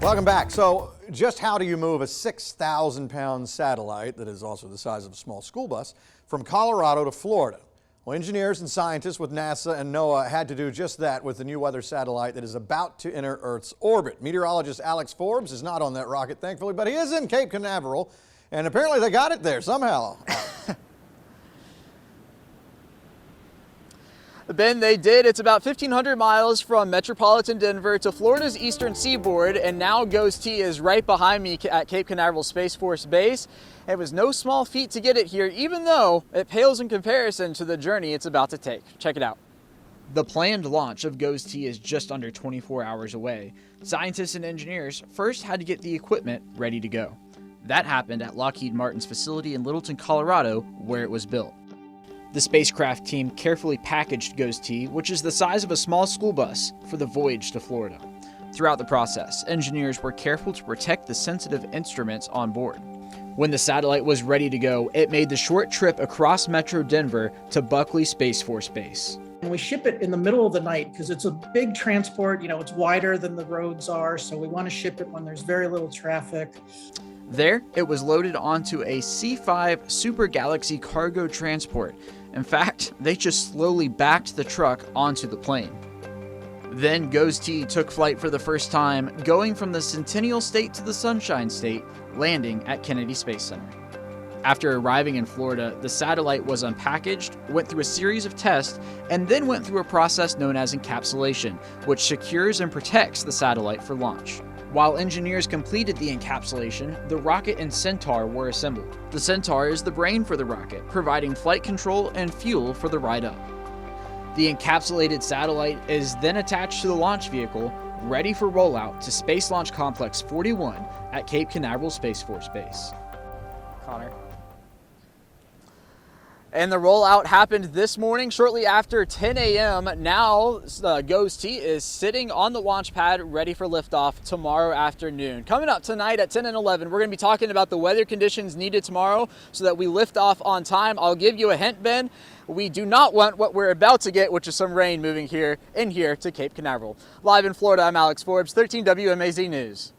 Welcome back. So just how do you move a 6,000-pound satellite that is also the size of a small school bus from Colorado to Florida? Well, engineers and scientists with NASA and NOAA had to do just that with the new weather satellite that is about to enter Earth's orbit. Meteorologist Alex Forbes is not on that rocket, thankfully, but he is in Cape Canaveral, and apparently they got it there somehow. Ben, they did. It's about 1,500 miles from metropolitan Denver to Florida's eastern seaboard, and now GOES-T is right behind me at Cape Canaveral Space Force Base. It was no small feat to get it here, even though it pales in comparison to the journey it's about to take. Check it out. The planned launch of GOES-T is just under 24 hours away. Scientists and engineers first had to get the equipment ready to go. That happened at Lockheed Martin's facility in Littleton, Colorado, where it was built. The spacecraft team carefully packaged GOES-T, which is the size of a small school bus, for the voyage to Florida. Throughout the process, engineers were careful to protect the sensitive instruments on board. When the satellite was ready to go, it made the short trip across Metro Denver to Buckley Space Force Base. And we ship it in the middle of the night because it's a big transport. It's wider than the roads are, so we want to ship it when there's very little traffic. There, it was loaded onto a C-5 Super Galaxy cargo transport. In fact, they just slowly backed the truck onto the plane. Then GOES-T took flight for the first time, going from the Centennial State to the Sunshine State, landing at Kennedy Space Center. After arriving in Florida, the satellite was unpackaged, went through a series of tests, and then went through a process known as encapsulation, which secures and protects the satellite for launch. While engineers completed the encapsulation, the rocket and Centaur were assembled. The Centaur is the brain for the rocket, providing flight control and fuel for the ride up. The encapsulated satellite is then attached to the launch vehicle, ready for rollout to Space Launch Complex 41 at Cape Canaveral Space Force Base. Connor. And the rollout happened this morning shortly after 10 a.m. Now, GOES-T is sitting on the launch pad ready for liftoff tomorrow afternoon. Coming up tonight at 10 and 11, we're going to be talking about the weather conditions needed tomorrow so that we lift off on time. I'll give you a hint, Ben. We do not want what we're about to get, which is some rain moving in here to Cape Canaveral. Live in Florida, I'm Alex Forbes, 13 WMAZ News.